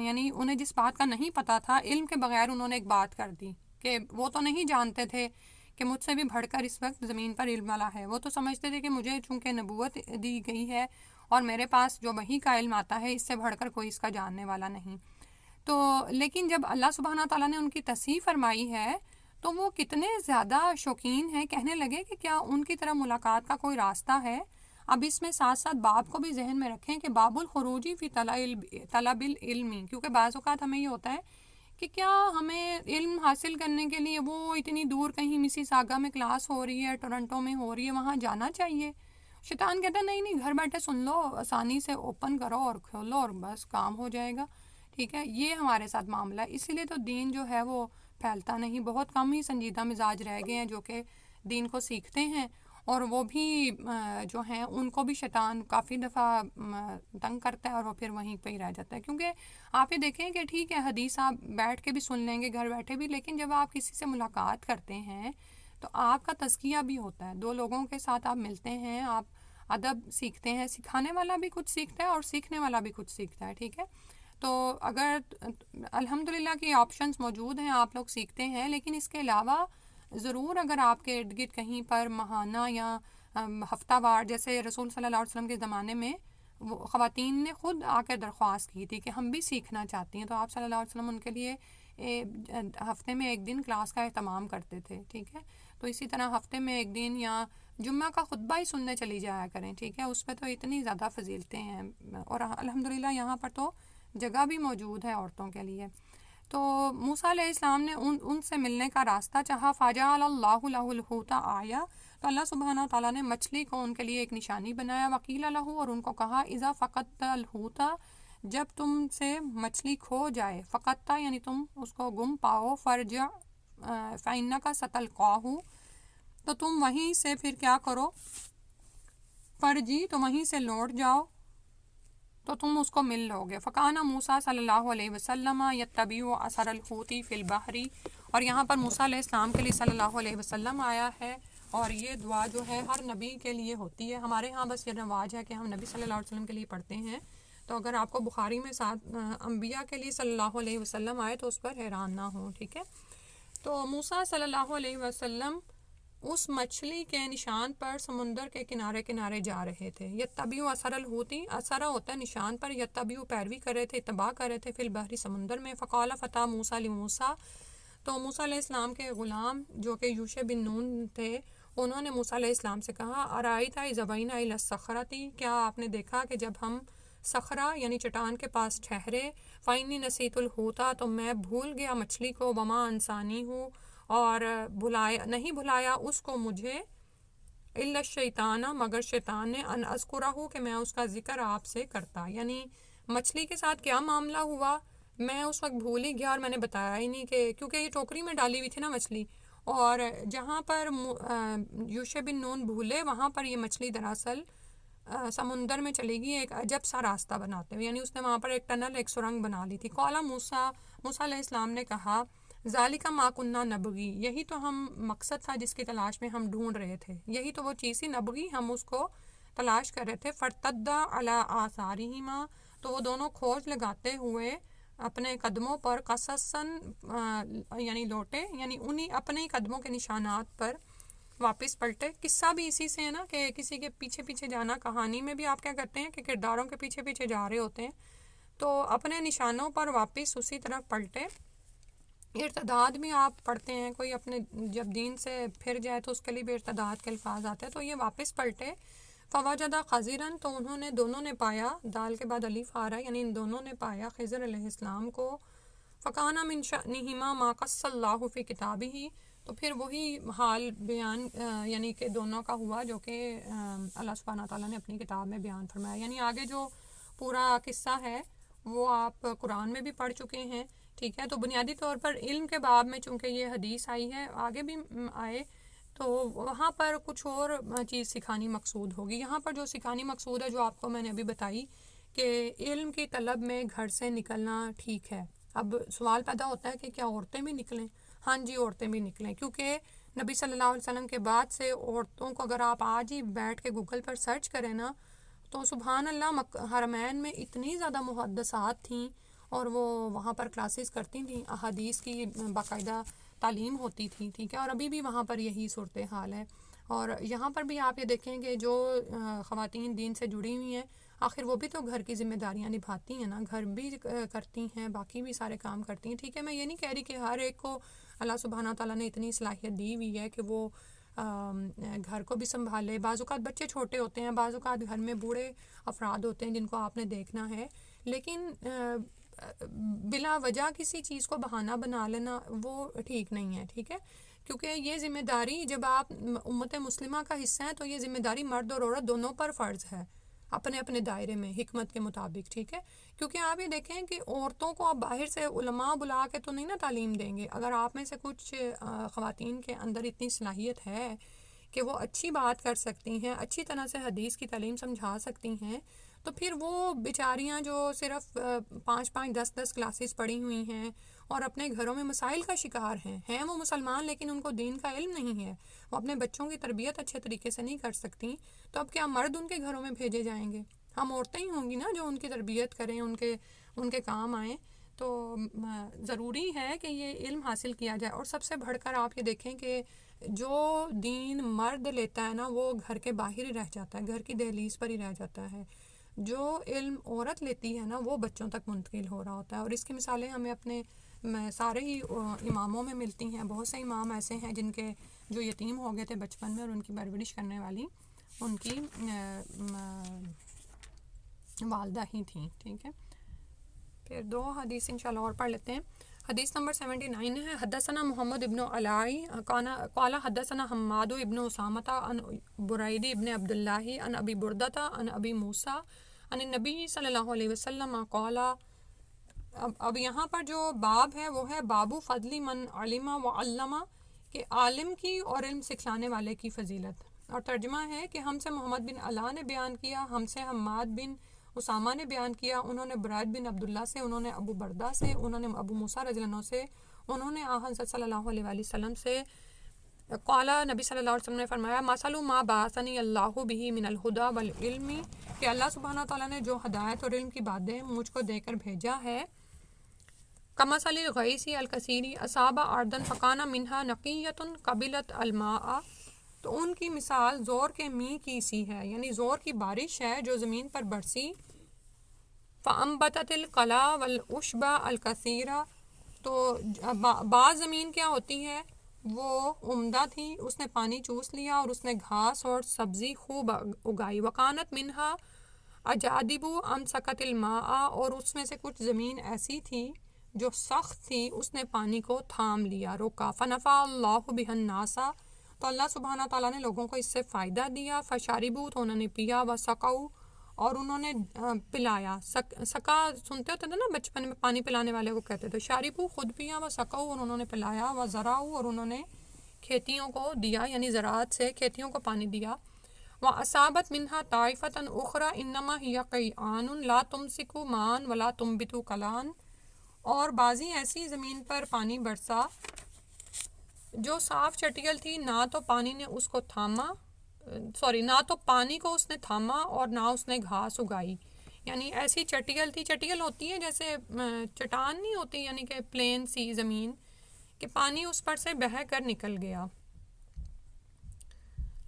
یعنی انہیں جس بات کا نہیں پتہ تھا، علم کے بغیر انہوں نے ایک بات کر دی کہ وہ تو نہیں جانتے تھے کہ مجھ سے بھی بڑھ کر اس وقت زمین پر علم والا ہے. وہ تو سمجھتے تھے کہ مجھے چونکہ نبوت دی گئی ہے اور میرے پاس جو وحی کا علم آتا ہے، اس سے بڑھ کر کوئی اس کا جاننے والا نہیں. تو لیکن جب اللہ سبحانہ تعالیٰ نے ان کی تصحیح فرمائی ہے تو وہ کتنے زیادہ شوقین ہیں، کہنے لگے کہ کیا ان کی طرح ملاقات کا کوئی راستہ ہے. اب اس میں ساتھ ساتھ باب کو بھی ذہن میں رکھیں کہ باب الخروجی فی طلب العلم، کیونکہ بعض اوقات ہمیں یہ ہوتا ہے کہ کیا ہمیں علم حاصل کرنے کے لیے وہ اتنی دور کہیں مسیساگا میں کلاس ہو رہی ہے، ٹورنٹو میں ہو رہی ہے، وہاں جانا چاہیے. شیطان کہتا ہے نہیں، گھر بیٹھے سن لو، آسانی سے اوپن کرو اور کھولو اور بس کام ہو جائے گا. ٹھیک ہے، یہ ہمارے ساتھ معاملہ ہے. اسی لیے تو دین جو ہے وہ پھیلتا نہیں. بہت کم ہی سنجیدہ مزاج رہ گئے ہیں جو کہ دین کو سیکھتے ہیں، اور وہ بھی جو ہیں ان کو بھی شیطان کافی دفعہ تنگ کرتا ہے اور وہ پھر وہیں پہ ہی رہ جاتا ہے. کیونکہ آپ یہ دیکھیں کہ ٹھیک ہے حدیث آپ بیٹھ کے بھی سن لیں گے گھر بیٹھے بھی، لیکن جب آپ کسی سے ملاقات کرتے ہیں تو آپ کا تزکیہ بھی ہوتا ہے. دو لوگوں کے ساتھ آپ ملتے ہیں، آپ ادب سیکھتے ہیں، سکھانے والا بھی کچھ سیکھتا ہے اور سیکھنے والا بھی کچھ سیکھتا ہے. ٹھیک ہے، تو اگر الحمدللہ کی آپشنز موجود ہیں، آپ لوگ سیکھتے ہیں، لیکن اس کے علاوہ ضرور اگر آپ کے ارد گرد کہیں پر ماہانہ یا ہفتہ وار، جیسے رسول صلی اللہ علیہ وسلم کے زمانے میں وہ خواتین نے خود آ کے درخواست کی تھی کہ ہم بھی سیکھنا چاہتی ہیں، تو آپ صلی اللہ علیہ وسلم ان کے لیے ہفتے میں ایک دن کلاس کا اہتمام کرتے تھے، ٹھیک ہے. تو اسی طرح ہفتے میں ایک دن یا جمعہ کا خطبہ ہی سننے چلی جایا کریں، ٹھیک ہے. اس پہ تو اتنی زیادہ فضیلتیں ہیں، اور الحمدللہ یہاں پر تو جگہ بھی موجود ہے عورتوں کے لیے. تو موسیٰ علیہ السلام نے ان سے ملنے کا راستہ چاہا. فَجَعَلَ اللَّهُ لَهُ الْحُوتَ آیا، تو اللہ سبحانہ تعالیٰ نے مچھلی کو ان کے لیے ایک نشانی بنایا. وَقِيلَ لَهُ، اور ان کو کہا اِذَا فَقَدْتَ الْحُوتَ، جب تم سے مچھلی کھو جائے، فقطہ یعنی تم اس کو گم پاؤ، فرجع فَإِنَّكَ سَتَلْقَاهُ، تو تم وہیں سے پھر کیا کرو، فرجی، تو وہیں سے لوٹ جاؤ تو تم اس کو مل لو گے. فَكَانَ موسیٰ صلی اللہ علیہ وسلم يَتَّبِعُ أَثَرَ الْحُوتِ فِي الْبَحْرِ، اور یہاں پر موسیٰ علیہ السلام کے لیے صلی اللہ علیہ وسلم آیا ہے، اور یہ دعا جو ہے ہر نبی کے لیے ہوتی ہے. ہمارے ہاں بس یہ رواج ہے کہ ہم نبی صلی اللہ علیہ وسلم کے لیے پڑھتے ہیں. تو اگر آپ کو بخاری میں ساتھ انبیاء کے لیے صلی اللہ علیہ وسلم آئے تو اس پر حیران نہ ہوں، ٹھیک ہے. تو موسیٰ صلی اللہ علیہ وسلم اس مچھلی کے نشان پر سمندر کے کنارے کنارے جا رہے تھے. یتبعو اثر الحوتی، اثر ہوتا ہے نشان پر، یتبعو پیروی کر رہے تھے، اتباع کر رہے تھے، فی البحر سمندر میں. فقال فتح موسیٰ لموسیٰ، تو موسیٰ علیہ السلام کے غلام جو کہ یوشع بن نون تھے، انہوں نے موسیٰ علیہ السلام سے کہا ارأیت اذ اوینا الی الصخرۃ، کیا آپ نے دیکھا کہ جب ہم صخرہ یعنی چٹان کے پاس ٹھہرے، فإنی نسیت الحوت، تو میں بھول گیا مچھلی کو، وما انسانی ہوں، اور نہیں بھلایا اس کو مجھے، الا الشیطان، مگر شیطان نے، ان اذکرہ، کہ میں اس کا ذکر آپ سے کرتا. یعنی مچھلی کے ساتھ کیا معاملہ ہوا، میں اس وقت بھول ہی گیا اور میں نے بتایا ہی نہیں، کہ کیونکہ یہ ٹوکری میں ڈالی ہوئی تھی نا مچھلی، اور جہاں پر یوشع بن نون بھولے وہاں پر یہ مچھلی دراصل سمندر میں چلی گئی ایک عجب سا راستہ بناتے ہوئے، یعنی اس نے وہاں پر ایک ٹنل، ایک سرنگ بنا لی تھی. قال موسیٰ علیہ السلام نے کہا ذالک ما کنا نبغی، یہی تو ہم مقصد تھا جس کی تلاش میں ہم ڈھونڈ رہے تھے، یہی تو وہ چیز تھی، نبغی، ہم اس کو تلاش کر رہے تھے. فرتدا علی آثارہما، تو وہ دونوں کھوج لگاتے ہوئے اپنے قدموں پر، قصصاً یعنی لوٹے، یعنی انہی اپنے قدموں کے نشانات پر واپس پلٹے. قصہ بھی اسی سے ہے نا، کہ کسی کے پیچھے پیچھے جانا، کہانی میں بھی آپ کیا کرتے ہیں کہ کرداروں کے پیچھے پیچھے جا رہے ہوتے ہیں، تو اپنے نشانوں پر واپس اسی طرف پلٹے. ارتداد بھی آپ پڑھتے ہیں، کوئی اپنے جب دین سے پھر جائے تو اس کے لیے بھی ارتداد کے الفاظ آتے ہیں، تو یہ واپس پلٹے. فوجد خضرا، تو انہوں نے دونوں نے پایا، دال کے بعد الف آ رہا ہے، یعنی ان دونوں نے پایا خضر علیہ السلام کو. فکان من شأنہما ما قص اللہ فی کتابہ، تو پھر وہی حال بیان یعنی کہ دونوں کا ہوا جو کہ اللہ سبحانہ تعالیٰ نے اپنی کتاب میں بیان فرمایا. یعنی آگے جو پورا قصہ ہے وہ آپ قرآن میں بھی پڑھ چکے ہیں، ٹھیک ہے. تو بنیادی طور پر علم کے باب میں چونکہ یہ حدیث آئی ہے، آگے بھی آئے، تو وہاں پر کچھ اور چیز سکھانی مقصود ہوگی. یہاں پر جو سکھانی مقصود ہے، جو آپ کو میں نے ابھی بتائی، کہ علم کی طلب میں گھر سے نکلنا ٹھیک ہے. اب سوال پیدا ہوتا ہے کہ کیا عورتیں بھی نکلیں؟ ہاں جی، عورتیں بھی نکلیں، کیونکہ نبی صلی اللہ علیہ وسلم کے بعد سے عورتوں کو اگر آپ آج ہی بیٹھ کے گوگل پر سرچ کریں نا، تو سبحان اللہ حرمین میں اتنی زیادہ محدثات تھیں، اور وہ وہاں پر کلاسز کرتی تھیں، احادیث کی باقاعدہ تعلیم ہوتی تھی، ٹھیک ہے. اور ابھی بھی وہاں پر یہی صورتحال ہے. اور یہاں پر بھی آپ یہ دیکھیں کہ جو خواتین دین سے جڑی ہوئی ہیں، آخر وہ بھی تو گھر کی ذمہ داریاں نبھاتی ہیں نا، گھر بھی کرتی ہیں، باقی بھی سارے کام کرتی ہیں، ٹھیک ہے. میں یہ نہیں کہہ رہی کہ ہر ایک کو اللہ سبحانہ تعالیٰ نے اتنی صلاحیت دی ہوئی ہے کہ وہ گھر کو بھی سنبھالے. بعض اوقات بچے چھوٹے ہوتے ہیں، بعض اوقات گھر میں بوڑھے افراد ہوتے ہیں جن کو آپ نے دیکھنا ہے، لیکن بلا وجہ کسی چیز کو بہانہ بنا لینا وہ ٹھیک نہیں ہے، ٹھیک ہے. کیونکہ یہ ذمہ داری جب آپ امت مسلمہ کا حصہ ہیں، تو یہ ذمہ داری مرد اور عورت دونوں پر فرض ہے، اپنے اپنے دائرے میں حکمت کے مطابق، ٹھیک ہے. کیونکہ آپ یہ دیکھیں کہ عورتوں کو آپ باہر سے علماء بلا کے تو نہیں نا تعلیم دیں گے. اگر آپ میں سے کچھ خواتین کے اندر اتنی صلاحیت ہے کہ وہ اچھی بات کر سکتی ہیں، اچھی طرح سے حدیث کی تعلیم سمجھا سکتی ہیں، تو پھر وہ بیچاریاں جو صرف 5 10 کلاسز پڑھی ہوئی ہیں اور اپنے گھروں میں مسائل کا شکار ہیں وہ مسلمان، لیکن ان کو دین کا علم نہیں ہے، وہ اپنے بچوں کی تربیت اچھے طریقے سے نہیں کر سکتی، تو اب کیا مرد ان کے گھروں میں بھیجے جائیں گے؟ ہم عورتیں ہی ہوں گی نا جو ان کی تربیت کریں، ان کے کام آئیں، تو ضروری ہے کہ یہ علم حاصل کیا جائے۔ اور سب سے بڑھ کر آپ یہ دیکھیں کہ جو دین مرد لیتا ہے نا وہ گھر کے باہر ہی رہ جاتا ہے، گھر کی دہلیز پر ہی رہ جاتا ہے۔ جو علم عورت لیتی ہے نا وہ بچوں تک منتقل ہو رہا ہوتا ہے، اور اس کی مثالیں ہمیں اپنے سارے ہی اماموں میں ملتی ہیں۔ بہت سے امام ایسے ہیں جن کے جو یتیم ہو گئے تھے بچپن میں، اور ان کی پرورش کرنے والی ان کی والدہ ہی تھیں، ٹھیک ہے۔ پھر 2 حدیث انشاءاللہ اور پڑھ لیتے ہیں۔ حدیث نمبر 79 ہے، حدثنا محمد ابن علائی قال حدثنا حماد ابن اسامہ عن برید ابن عبداللہ عن ابی بردۃ عن ابی موسیٰ عن النبی صلی اللہ علیہ وسلم قال۔ اب یہاں پر جو باب ہے وہ ہے بابو فضل من علم و علم، کہ عالم کی اور علم سکھلانے والے کی فضیلت۔ اور ترجمہ ہے کہ ہم سے محمد بن علا نے بیان کیا، ہم سے حماد بن اسامہ نے بیان کیا، انہوں نے برید بن عبداللہ سے، انہوں نے ابو بردہ سے، انہوں نے ابو موسیٰ رضی اللہ عنہ سے، انہوں نے حضرت صلی اللہ علیہ وآلہ وسلم سے قال، نبی صلی اللہ علیہ وسلم نے فرمایا، مثل ما بعثنی اللہ بہ من الہدی والعلم، کہ اللہ سبحانہ تعالیٰ نے جو ہدایت اور علم کی باتیں مجھ کو دے کر بھیجا ہے، کمثل الغیث الکثیر اصاب ارضا فکان منها نقیۃ قبلت الماء، تو ان کی مثال زور کے میںہ کی سی ہے، یعنی زور کی بارش ہے جو زمین پر برسی، فانبتت القلا والعشب الکثیر، تو بعض زمین کیا ہوتی ہے وہ عمدہ تھی، اس نے پانی چوس لیا اور اس نے گھاس اور سبزی خوب اگائی، وکانت منہا اجادب امسکت الماء، اور اس میں سے کچھ زمین ایسی تھی جو سخت تھی، اس نے پانی کو تھام لیا، روکا، فنفع اللہ بہ الناس، تو اللہ سبحانہ تعالیٰ نے لوگوں کو اس سے فائدہ دیا، فشاربوا، تو انہوں نے پیا، وسقوا، اور انہوں نے پلایا، سکا سنتے ہوتے تھے نا بچپن میں، پانی پلانے والے کو کہتے تھے، شاربوا خود پیا، وسقوا، اور انہوں نے پلایا، وزرعوا، اور انہوں نے کھیتیوں کو دیا، یعنی زراعت سے کھیتیوں کو پانی دیا، وَأَصَابَتْ مِنْهَا طَائِفَةً أُخْرَى إِنَّمَا هِيَ قِيعَانٌ لَا تُمْسِكُ مَاءً وَلَا تُنْبِتُ كَلًا، اور بعضی ایسی زمین پر پانی برسا جو صاف چٹیل تھی، نہ تو پانی نے اس کو تھاما، نہ تو پانی کو اس نے تھاما اور نہ اس نے گھاس اگائی، یعنی ایسی چٹیل تھی، چٹیل ہوتی ہے جیسے چٹان نہیں ہوتی، یعنی کہ پلین سی زمین، کہ پانی اس پر سے بہہ کر نکل گیا،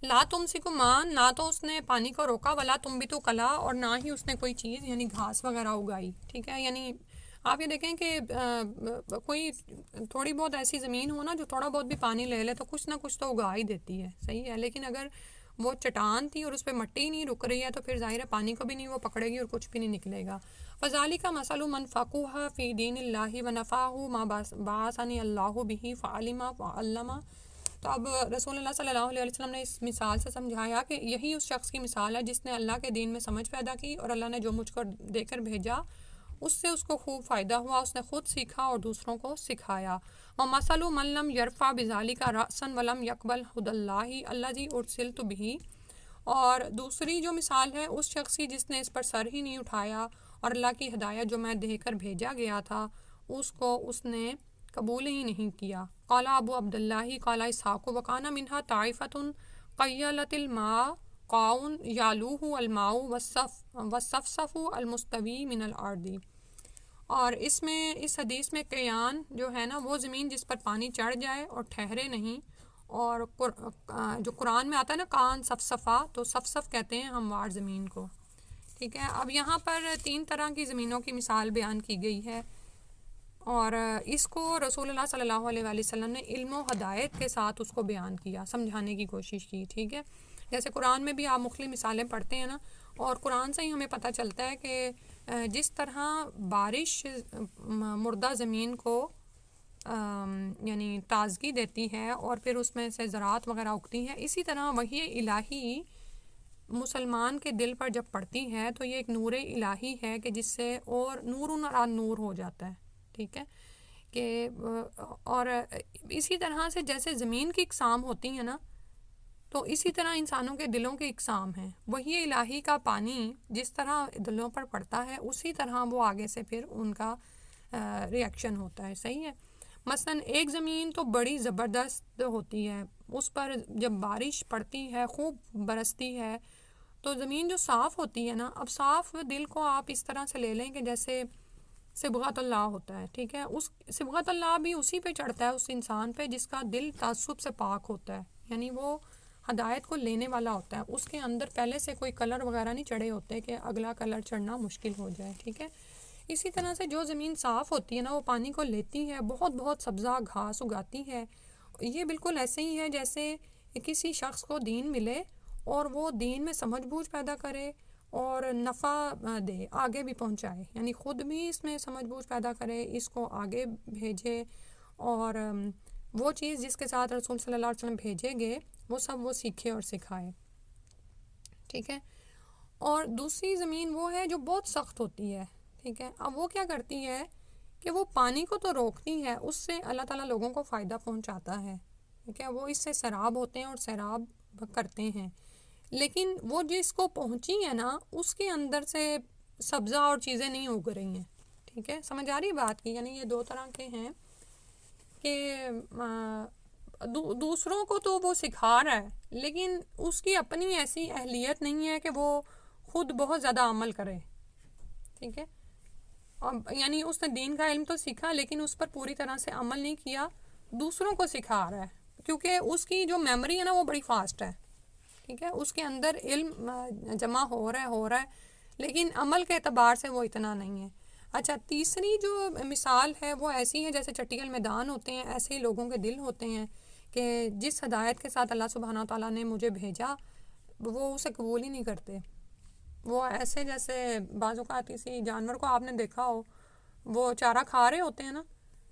لا تمسکو مان، نہ تو اس نے پانی کو روکا، ولا تنبتو کلا، اور نہ ہی اس نے کوئی چیز یعنی گھاس وغیرہ اگائی، ٹھیک ہے۔ یعنی آپ یہ دیکھیں کہ کوئی تھوڑی بہت ایسی زمین ہو نا جو تھوڑا بہت بھی پانی لے لے تو کچھ نہ کچھ تو اگا ہی دیتی ہے، صحیح ہے، لیکن اگر وہ چٹان تھی اور اس پہ مٹی نہیں رک رہی ہے تو پھر ظاہر ہے پانی کو بھی نہیں وہ پکڑے گی اور کچھ بھی نہیں نکلے گا۔ فذالک مثل من فقہ فی دین اللہ ونفعہ ما بعثنی اللہ بہ فعلم وعلم، تو اب رسول اللہ صلی اللہ علیہ وسلم نے اس مثال سے سمجھایا کہ یہی اس شخص کی مثال ہے جس نے اللہ کے دین میں سمجھ پیدا کی، اور اللہ نے جو مجھ کو دے کر بھیجا اس سے اس کو خوب فائدہ ہوا، اس نے خود سیکھا اور دوسروں کو سکھایا۔ وَمَثَلُ مَن لَّمْ يَرْفَعْ بِذَلِكَ رَأْسًا وَلَمْ يَقْبَلْ هُدَى اللَّهِ الَّذِي أُرْسِلْتُ بِهِ، اور دوسری جو مثال ہے اس شخص کی جس نے اس پر سر ہی نہیں اٹھایا اور اللہ کی ہدایت جو میں دے کر بھیجا گیا تھا اس کو اس نے قبول ہی نہیں کیا۔ قال ابو عبداللہ قال اسحاق وکان منها طائفة قیلت الماء قاؤن یالوہ الماء والصفصف المستوی من الارض، اور اس میں اس حدیث میں قیان جو ہے نا وہ زمین جس پر پانی چڑھ جائے اور ٹھہرے نہیں، اور جو قرآن میں آتا ہے نا کان صفصفا، تو صفصف کہتے ہیں ہموار زمین کو، ٹھیک ہے۔ اب یہاں پر 3 طرح کی زمینوں کی مثال بیان کی گئی ہے، اور اس کو رسول اللہ صلی اللہ علیہ وآلہ وسلم نے علم و ہدایت کے ساتھ اس کو بیان کیا، سمجھانے کی کوشش کی، ٹھیک ہے۔ جیسے قرآن میں بھی آپ مختلف مثالیں پڑھتے ہیں نا، اور قرآن سے ہی ہمیں پتہ چلتا ہے کہ جس طرح بارش مردہ زمین کو یعنی تازگی دیتی ہے اور پھر اس میں سے زراعت وغیرہ اگتی ہے، اسی طرح وحی الہی مسلمان کے دل پر جب پڑتی ہے تو یہ ایک نور الہی ہے کہ جس سے اور نور نور ہو جاتا ہے، ٹھیک ہے کہ اور اسی طرح سے جیسے زمین کی اقسام ہوتی ہیں نا، تو اسی طرح انسانوں کے دلوں کی اقسام ہیں، وہی الہی کا پانی جس طرح دلوں پر پڑتا ہے اسی طرح وہ آگے سے پھر ان کا ریئیکشن ہوتا ہے، صحیح ہے۔ مثلا ایک زمین تو بڑی زبردست ہوتی ہے، اس پر جب بارش پڑتی ہے خوب برستی ہے تو زمین جو صاف ہوتی ہے نا، اب صاف دل کو آپ اس طرح سے لے لیں کہ جیسے صبغت اللہ ہوتا ہے، ٹھیک ہے، اس صبغت اللہ بھی اسی پہ چڑھتا ہے، اس انسان پہ جس کا دل تعصب سے پاک ہوتا ہے، یعنی وہ ہدایت کو لینے والا ہوتا ہے، اس کے اندر پہلے سے کوئی کلر وغیرہ نہیں چڑھے ہوتے کہ اگلا کلر چڑھنا مشکل ہو جائے، ٹھیک ہے۔ اسی طرح سے جو زمین صاف ہوتی ہے نا، وہ پانی کو لیتی ہے، بہت بہت سبزہ گھاس اگاتی ہے۔ یہ بالکل ایسے ہی ہے جیسے کسی شخص کو دین ملے اور وہ دین میں سمجھ بوجھ پیدا کرے اور نفع دے، آگے بھی پہنچائے، یعنی خود بھی اس میں سمجھ بوجھ پیدا کرے، اس کو آگے بھیجے، اور وہ چیز جس کے ساتھ رسول صلی اللہ علیہ وسلم بھیجے گئے وہ سب وہ سیکھے اور سکھائے، ٹھیک ہے۔ اور دوسری زمین وہ ہے جو بہت سخت ہوتی ہے، ٹھیک ہے۔ اب وہ کیا کرتی ہے کہ وہ پانی کو تو روکتی ہے، اس سے اللہ تعالیٰ لوگوں کو فائدہ پہنچاتا ہے، ٹھیک ہے، وہ اس سے سیراب ہوتے ہیں اور سیراب کرتے ہیں، لیکن وہ جس کو پہنچی ہے نا اس کے اندر سے سبزہ اور چیزیں نہیں اگ رہی ہیں، ٹھیک ہے، سمجھ آ رہی بات کی، یعنی یہ دو طرح کے ہیں کہ دوسروں کو تو وہ سکھا رہا ہے لیکن اس کی اپنی ایسی اہلیت نہیں ہے کہ وہ خود بہت زیادہ عمل کرے، ٹھیک ہے، یعنی اس نے دین کا علم تو سیکھا لیکن اس پر پوری طرح سے عمل نہیں کیا، دوسروں کو سکھا رہا ہے، کیونکہ اس کی جو میموری ہے نا وہ بڑی فاسٹ ہے، ٹھیک ہے، اس کے اندر علم جمع ہو رہا ہے لیکن عمل کے اعتبار سے وہ اتنا نہیں ہے۔ اچھا، تیسری جو مثال ہے وہ ایسی ہے جیسے چٹیل میدان ہوتے ہیں، ایسے ہی لوگوں کے دل ہوتے ہیں کہ جس ہدایت کے ساتھ اللہ سبحانہ تعالیٰ نے مجھے بھیجا وہ اسے قبول ہی نہیں کرتے، وہ ایسے جیسے بعض اوقات کسی جانور کو آپ نے دیکھا ہو وہ چارہ کھا رہے ہوتے ہیں نا،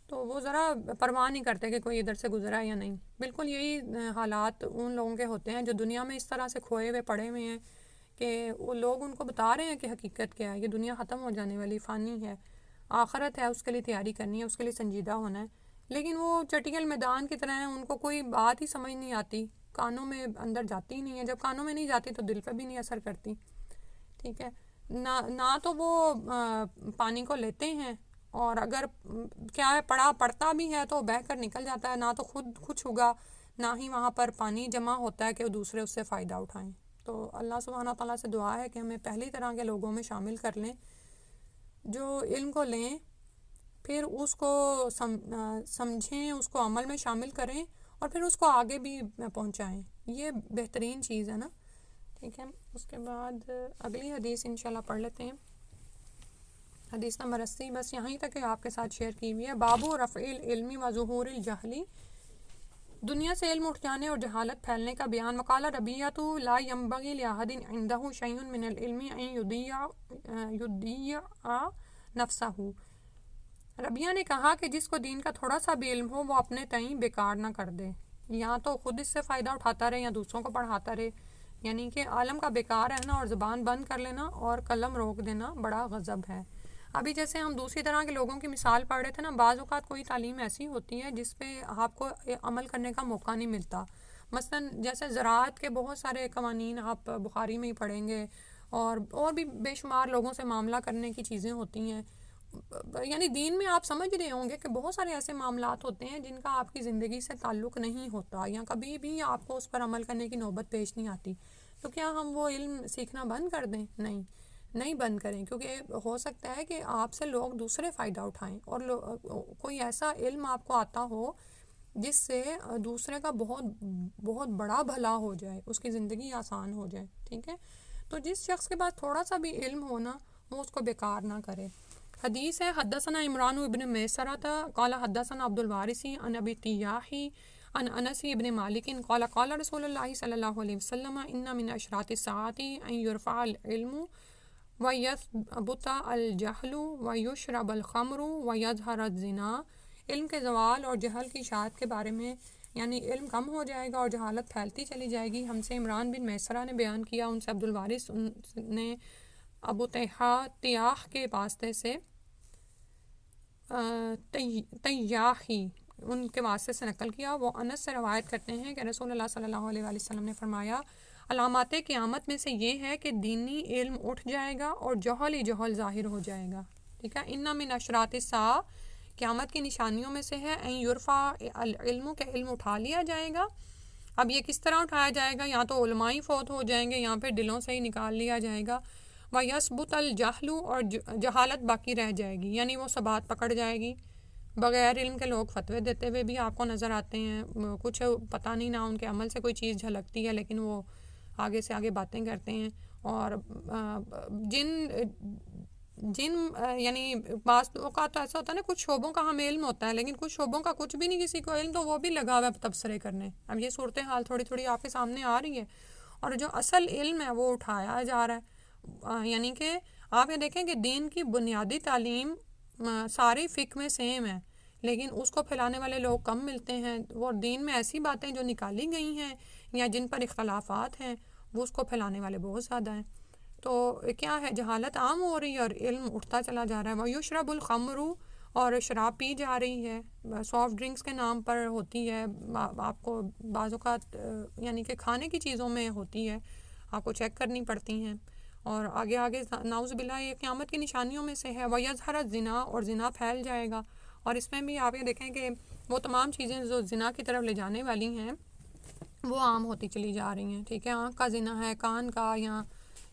تو وہ ذرا پرواہ نہیں کرتے کہ کوئی ادھر سے گزرا ہے یا نہیں، بالکل یہی حالات ان لوگوں کے ہوتے ہیں جو دنیا میں اس طرح سے کھوئے ہوئے پڑے ہوئے ہیں کہ وہ لوگ ان کو بتا رہے ہیں کہ حقیقت کیا ہے، یہ دنیا ختم ہو جانے والی فانی ہے، آخرت ہے، اس کے لیے تیاری کرنی ہے، اس کے لیے سنجیدہ ہونا ہے، لیکن وہ چٹیل میدان کی طرح ہیں، ان کو کوئی بات ہی سمجھ نہیں آتی، کانوں میں اندر جاتی ہی نہیں ہے، جب کانوں میں نہیں جاتی تو دل پہ بھی نہیں اثر کرتی، ٹھیک ہے، نہ تو وہ پانی کو لیتے ہیں، اور اگر کیا ہے پڑتا بھی ہے تو بہہ کر نکل جاتا ہے، نہ تو خود چھگا، نہ ہی وہاں پر پانی جمع ہوتا ہے کہ وہ دوسرے اس سے فائدہ اٹھائیں۔ تو اللہ سبحانہ تعالیٰ سے دعا ہے کہ ہمیں پہلی طرح کے لوگوں میں شامل کر لیں جو علم کو لیں، پھر اس کو سمجھیں، اس کو عمل میں شامل کریں اور پھر اس کو آگے بھی پہنچائیں، یہ بہترین چیز ہے نا، ٹھیک ہے۔ اس کے بعد اگلی حدیث انشاءاللہ پڑھ لیتے ہیں، حدیث نمبر 80، بس یہیں تک کہ آپ کے ساتھ شیئر کی ہوئی ہے۔ باب رفع العلم و ظہور الجہل، دنیا سے علم اٹھ جانے اور جہالت پھیلنے کا بیان۔ وقال ربیعۃ لا ينبغي لأحد عنده شيء من العلم ان يضيع نفسه، ربیہ نے کہا کہ جس کو دین کا تھوڑا سا بھی علم ہو وہ اپنے تئیں بیکار نہ کر دے، یا تو خود اس سے فائدہ اٹھاتا رہے یا دوسروں کو پڑھاتا رہے، یعنی کہ عالم کا بیکار رہنا اور زبان بند کر لینا اور قلم روک دینا بڑا غضب ہے۔ ابھی جیسے ہم دوسری طرح کے لوگوں کی مثال پڑھ رہے تھے نا، بعض اوقات کوئی تعلیم ایسی ہوتی ہے جس پہ آپ کو عمل کرنے کا موقع نہیں ملتا، مثلا جیسے زراعت کے بہت سارے قوانین آپ بخاری میں ہی پڑھیں گے، اور بھی بے شمار لوگوں سے معاملہ کرنے کی چیزیں ہوتی ہیں، یعنی دین میں آپ سمجھ رہے ہوں گے کہ بہت سارے ایسے معاملات ہوتے ہیں جن کا آپ کی زندگی سے تعلق نہیں ہوتا یا کبھی بھی آپ کو اس پر عمل کرنے کی نوبت پیش نہیں آتی، تو کیا ہم وہ علم سیکھنا بند کر دیں؟ نہیں بند کریں، کیونکہ ہو سکتا ہے کہ آپ سے لوگ دوسرے فائدہ اٹھائیں اور کوئی ایسا علم آپ کو آتا ہو جس سے دوسرے کا بہت بڑا بھلا ہو جائے، اس کی زندگی آسان ہو جائے، ٹھیک ہے۔ تو جس شخص کے پاس تھوڑا سا بھی علم ہونا وہ اس کو بیکار نہ کرے۔ حدیث ہے، حدثنا عمران ابن میسرۃ قال حدثنا عبد الوارث عن ابی طیاح عن انس ابن مالک قال قال رسول اللہ صلی اللہ علیہ وسلم ان من اشراط الساعۃ ان يرفع العلم ویثبت الجہل ویشرب الخمر ویظہر الزنا، علم کے زوال اور جہل کی اشاعت کے بارے میں، یعنی علم کم ہو جائے گا اور جہالت پھیلتی چلی جائے گی۔ ہم سے عمران بن میسرہ نے بیان کیا، ان سے عبد الوارث نے ابو طیاح کے واسطے سے طیاحی ان کے واسطے سے نقل کیا، وہ انس سے روایت کرتے ہیں کہ رسول اللہ صلی اللہ علیہ وسلم نے فرمایا علامات قیامت میں سے یہ ہے کہ دینی علم اٹھ جائے گا اور جہل ہی جہل ظاہر ہو جائے گا، ٹھیک ہے۔ ان من اشراط الساعہ، قیامت کی نشانیوں میں سے ہے ان یرفع العلم، کہ علم اٹھا لیا جائے گا۔ اب یہ کس طرح اٹھایا جائے گا؟ یا تو علماء ہی فوت ہو جائیں گے یا پھر دلوں سے ہی نکال لیا جائے گا۔ وَيَثْبُتَ الْجَهْلُ اور جہالت باقی رہ جائے گی، یعنی وہ ثبات پکڑ جائے گی۔ بغیر علم کے لوگ فتوے دیتے ہوئے بھی آپ کو نظر آتے ہیں، کچھ پتہ نہیں نہ ان کے عمل سے کوئی چیز جھلکتی ہے لیکن وہ آگے سے آگے باتیں کرتے ہیں۔ اور جن یعنی بعض اوقات تو ایسا ہوتا ہے نا، کچھ شعبوں کا ہمیں علم ہوتا ہے لیکن کچھ شعبوں کا کچھ بھی نہیں کسی کو علم، تو وہ بھی لگا ہوا ہے تبصرے کرنے۔ اب یہ صورتحال تھوڑی تھوڑی آپ کے سامنے آ رہی ہے، اور جو اصل علم ہے وہ اٹھایا جا رہا ہے۔ یعنی کہ آپ یہ دیکھیں کہ دین کی بنیادی تعلیم ساری فقہ میں سیم ہے، لیکن اس کو پھیلانے والے لوگ کم ملتے ہیں۔ وہ دین میں ایسی باتیں جو نکالی گئی ہیں یا جن پر اختلافات ہیں، وہ اس کو پھیلانے والے بہت زیادہ ہیں۔ تو کیا ہے، جہالت عام ہو رہی ہے اور علم اٹھتا چلا جا رہا ہے۔ وَيُشْرَبُ الْخَمْرُ اور شراب پی جا رہی ہے، سافٹ ڈرنکس کے نام پر ہوتی ہے، آپ کو بعض اوقات یعنی کہ کھانے کی چیزوں میں ہوتی ہے، آپ کو چیک کرنی پڑتی ہیں۔ اور آگے آگے نعوذ باللہ یہ قیامت کی نشانیوں میں سے ہے۔ وَيَظْهَرَ الزِّنَا اور زنا پھیل جائے گا، اور اس میں بھی آپ یہ دیکھیں کہ وہ تمام چیزیں جو زنا کی طرف لے جانے والی ہیں وہ عام ہوتی چلی جا رہی ہیں، ٹھیک ہے۔ آنکھ کا زنا ہے، کان کا، یا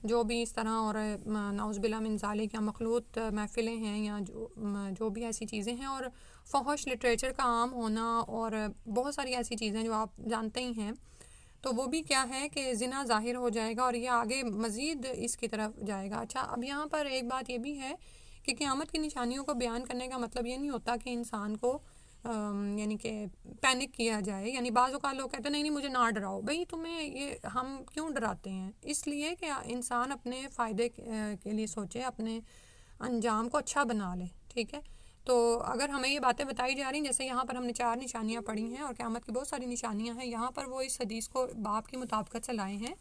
جو بھی اس طرح، اور نعوذ باللہ من ذالک، یا مخلوط محفلیں ہیں، یا جو بھی ایسی چیزیں ہیں، اور فحش لٹریچر کا عام ہونا، اور بہت ساری ایسی چیزیں جو آپ جانتے ہی ہیں، تو وہ بھی کیا ہے کہ زنا ظاہر ہو جائے گا اور یہ آگے مزید اس کی طرف جائے گا۔ اچھا، اب یہاں پر ایک بات یہ بھی ہے کہ قیامت کی نشانیوں کو بیان کرنے کا مطلب یہ نہیں ہوتا کہ انسان کو یعنی کہ پینک کیا جائے۔ یعنی بعض اوقات لوگ کہتے ہیں نہیں مجھے نہ ڈراؤ۔ بھئی تمہیں یہ ہم کیوں ڈراتے ہیں؟ اس لیے کہ انسان اپنے فائدے کے لیے سوچے، اپنے انجام کو اچھا بنا لے، ٹھیک ہے۔ تو اگر ہمیں یہ باتیں بتائی جا رہی ہیں، جیسے یہاں پر ہم نے 4 نشانیاں پڑھی ہیں اور قیامت کی بہت ساری نشانیاں ہیں، یہاں پر وہ اس حدیث کو باب کی مطابقت سے لائے ہیں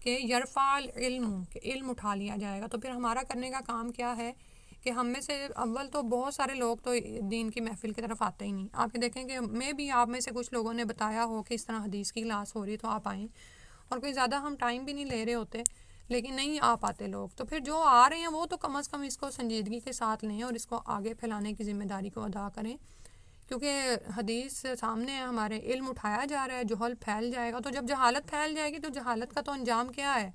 کہ یرفع العلم، کہ علم اٹھا لیا جائے گا۔ تو پھر ہمارا کرنے کا کام کیا ہے کہ ہم میں سے اول تو بہت سارے لوگ تو دین کی محفل کی طرف آتے ہی نہیں۔ آپ یہ دیکھیں کہ میں بھی، آپ میں سے کچھ لوگوں نے بتایا ہو کہ اس طرح حدیث کی کلاس ہو رہی تو آپ آئیں، اور کوئی زیادہ ہم ٹائم بھی نہیں لے رہے ہوتے، لیکن نہیں آ پاتے لوگ۔ تو پھر جو آ رہے ہیں وہ تو کم از کم اس کو سنجیدگی کے ساتھ لیں اور اس کو آگے پھیلانے کی ذمہ داری کو ادا کریں، کیونکہ حدیث سامنے ہے ہمارے، علم اٹھایا جا رہا ہے، جہل پھیل جائے گا۔ تو جب جہالت پھیل جائے گی تو جہالت کا تو انجام کیا ہے،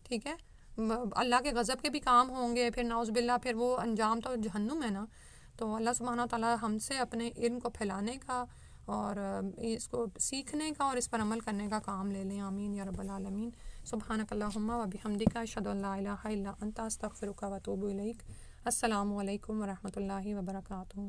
ٹھیک ہے، اللہ کے غضب کے بھی کام ہوں گے، پھر نعوذ باللہ پھر وہ انجام تو جہنم ہے نا۔ تو اللہ سبحانہ تعالیٰ ہم سے اپنے علم کو پھیلانے کا اور اس کو سیکھنے کا اور اس پر عمل کرنے کا کام لے لیں، آمین یا رب العالمین۔ سبحانک اللہم و بحمدک، اشہد ان لا الہ الا انت، استغفرک و اتوب الیک۔ السلام علیکم ورحمۃ اللہ وبرکاتہ۔